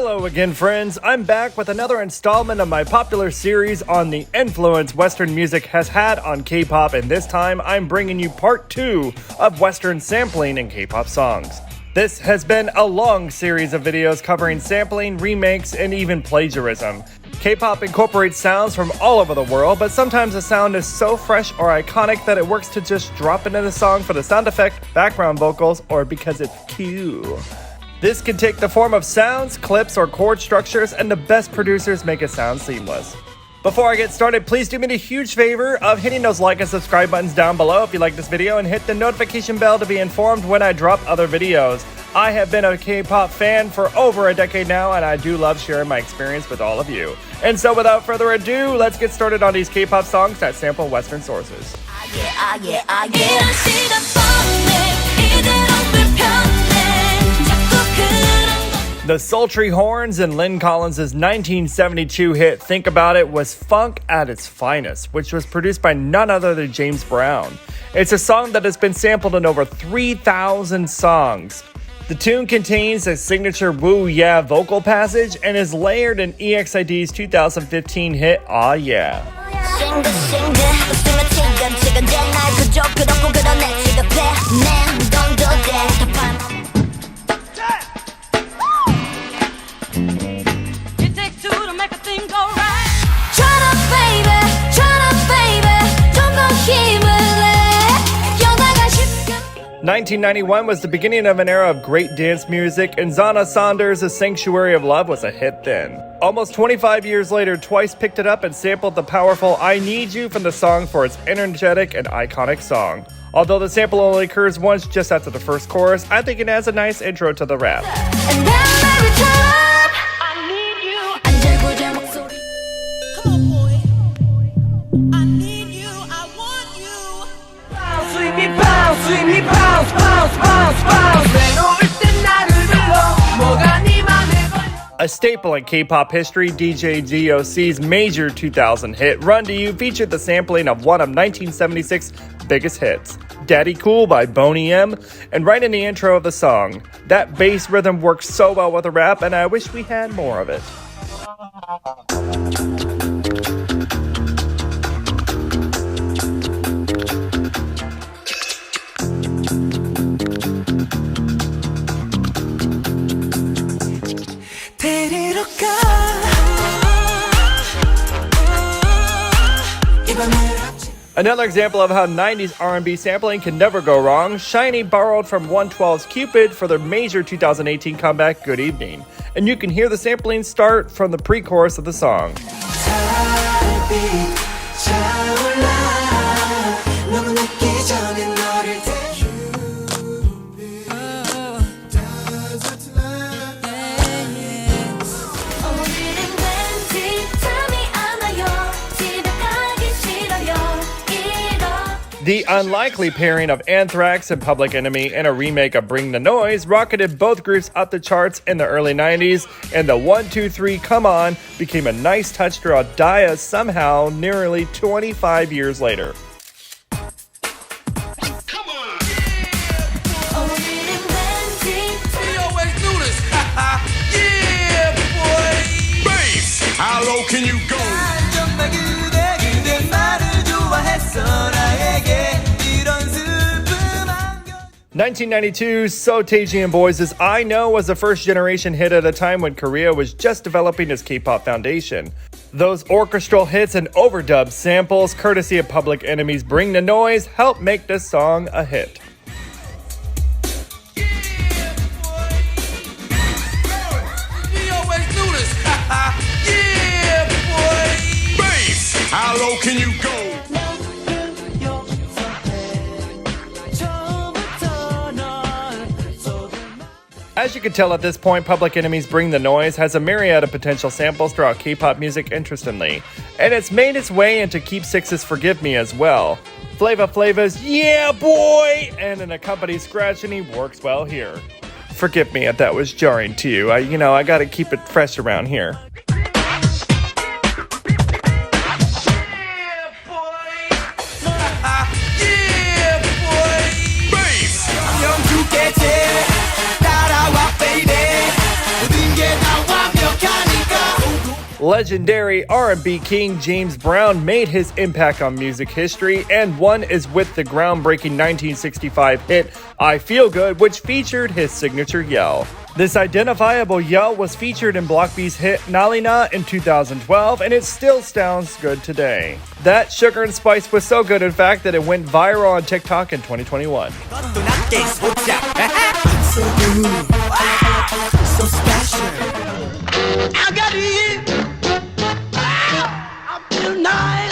Hello again, friends. I'm back with another installment of my popular series on the influence Western music has had on K-pop, and this time I'm bringing you part 2 of Western sampling in K-pop songs. This has been a long series of videos covering sampling, remakes, and even plagiarism. K-pop incorporates sounds from all over the world, but sometimes a sound is so fresh or iconic that it works to just drop it in a song for the sound effect, background vocals, or because it's cool. This can take the form of sounds, clips, or chord structures, and the best producers make it sound seamless. Before I get started, please do me the huge favor of hitting those like and subscribe buttons down below if you like this video, and hit the notification bell to be informed when I drop other videos. I have been a K-pop fan for over a decade now, and I do love sharing my experience with all of you. And so without further ado, let's get started on these K-pop songs that sample Western sources. The sultry horns in Lynn Collins' 1972 hit Think About It was funk at its finest, which was produced by none other than James Brown. It's a song that has been sampled in over 3,000 songs. The tune contains a signature woo yeah vocal passage and is layered in EXID's 2015 hit Aw Yeah. It takes two to make a thing go right. Turn up, baby, turn up, baby. 좀 더 힘을 내. 여나가 쉽게. 1991 was the beginning of an era of great dance music, and Zana Saunders' Sanctuary of Love was a hit then. Almost 25 years later, Twice picked it up and sampled the powerful I Need You from the song for its energetic and iconic song. Although the sample only occurs once just after the first chorus, I think it adds a nice intro to the rap. And then baby, turn up. I need you. 안절부절 목소리. Come on, boy. I need you. I want you. Bounce with me, bounce with me, bounce, bounce, bounce, bounce. 외로울 땐 나를 불러. 뭐가 네 맘에 걸려. A staple in K-pop history, DJ DOC's major 2000 hit Run to You featured the sampling of one of 1976's biggest hits, Daddy Cool by Boney M, and right in the intro of the song. That bass rhythm works so well with the rap, and I wish we had more of it. 데리러 가. Another example of how 90s R&B sampling can never go wrong, SHINee borrowed from 112's Cupid for their major 2018 comeback, Good Evening. And you can hear the sampling start from the pre-chorus of the song. The unlikely pairing of Anthrax and Public Enemy in a remake of Bring the Noise rocketed both groups up the charts in the early 90s, and the 1, 2, 3 Come On became a nice touch to Dia somehow nearly 25 years later. How low can you go? 1992's So Taiji and Boys' I Know was a first-generation hit at a time when Korea was just developing its K-pop foundation. Those orchestral hits and overdub samples, courtesy of Public Enemy's Bring the Noise, helped make this song a hit. How low can you go? As you can tell at this point, Public Enemy's Bring the Noise has a myriad of potential samples throughout K-pop music interestingly, and it's made its way into Keep Six's Forgive Me as well. Flava Flava's Yeah Boy and an accompanied scratch, and he works well here. Forgive me if that was jarring to you. I gotta keep it fresh around here. 따라와 baby 모든 게 나와 Legendary R&B king James Brown made his impact on music history, and one is with the groundbreaking 1965 hit I Feel Good, which featured his signature yell. This identifiable yell was featured in Block B's hit Nalina in 2012, and it still sounds good today. That sugar and spice was so good, in fact, that it went viral on TikTok in 2021. I got it. I feel nice.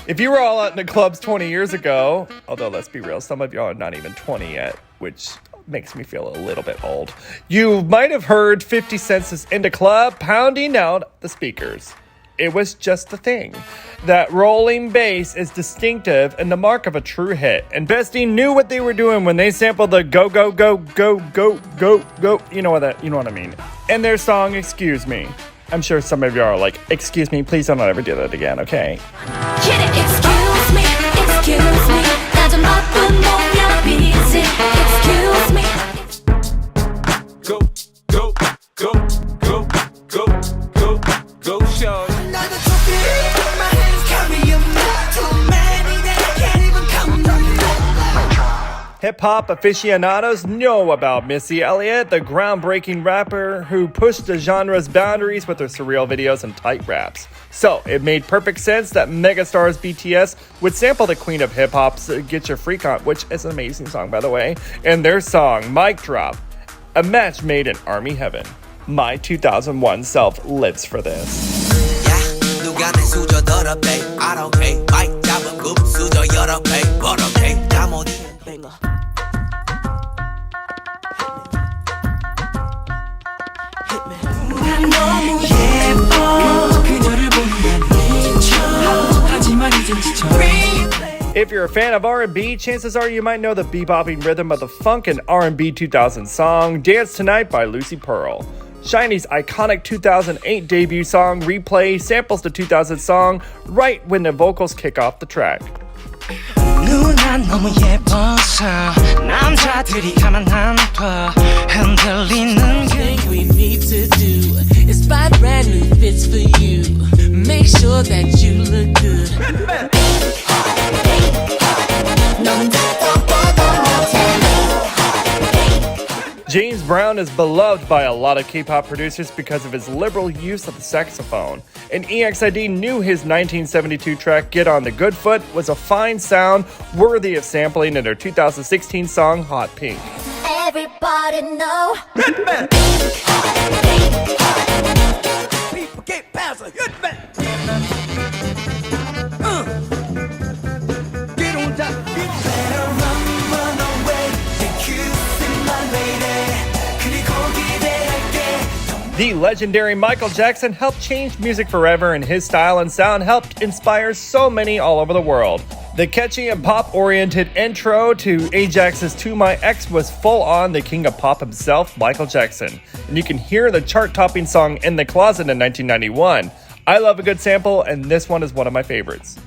If you were all out in the clubs 20 years ago, although let's be real, some of y'all are not even 20 yet, which makes me feel a little bit old, you might have heard 50 Cent's In the Club pounding out the speakers. It was just the thing. That rolling bass is distinctive and the mark of a true hit. And BESTie knew what they were doing when they sampled the go, go, go, go, go, go, go. You know what I mean. And their song, Excuse Me. I'm sure some of you are like, excuse me, please don't ever do that again, okay? Get it? Excuse me, excuse me. 나 좀 바쁜 몸이야, busy. Excuse me. Go, go, go, go, go, go, go, show. Another trophy, my hands carry a lot. Too many that I can't even count them. Hip-hop aficionados know about Missy Elliott, the groundbreaking rapper who pushed the genre's boundaries with her surreal videos and tight raps. So, it made perfect sense that megastars BTS would sample the queen of hip-hop's Get Your Freak On, which is an amazing song, by the way, and their song, Mic Drop, a match made in Army Heaven. My 2001 self lives for this. If you're a fan of R&B, chances are you might know the bebopping rhythm of the funk and R&B 2000 song Dance Tonight by Lucy Pearl. SHINee's iconic 2008 debut song Replay samples the 2000 song right when the vocals kick off the track. 누나 너무 예뻐서 남자들이 가만 안 둬 흔들리는 thing we need to do is buy brand new fits for you. Make sure that you look good. James Brown is beloved by a lot of K-pop producers because of his liberal use of the saxophone. And EXID knew his 1972 track Get On the Good Foot was a fine sound worthy of sampling in their 2016 song Hot Pink. Everybody know. People can't pass a hit man. Get on top, get better, run away. You're kissing my lady. The legendary Michael Jackson helped change music forever, and his style and sound helped inspire so many all over the world. The catchy and pop-oriented intro to A-JAX's To My Ex was full-on the king of pop himself, Michael Jackson. And you can hear the chart-topping song In the Closet in 1991. I love a good sample, and this one is one of my favorites.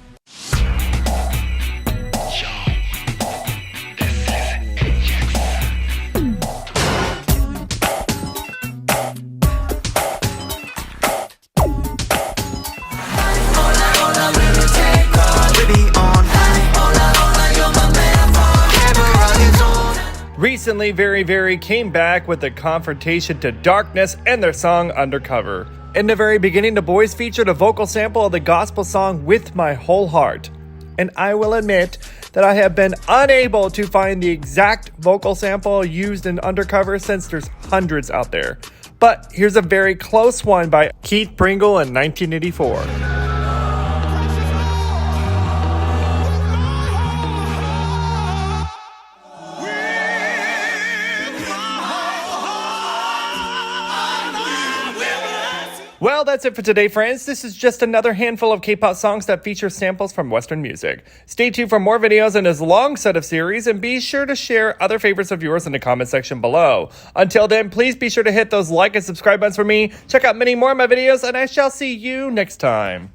Recently, VERIVERY came back with a confrontation to darkness and their song Undercover. In the very beginning, the boys featured a vocal sample of the gospel song With My Whole Heart. And I will admit that I have been unable to find the exact vocal sample used in Undercover since there's hundreds out there. But here's a very close one by Keith Pringle in 1984. Well, that's it for today, friends. This is just another handful of K-pop songs that feature samples from Western music. Stay tuned for more videos in this long set of series, and be sure to share other favorites of yours in the comment section below. Until then, please be sure to hit those like and subscribe buttons for me. Check out many more of my videos, and I shall see you next time.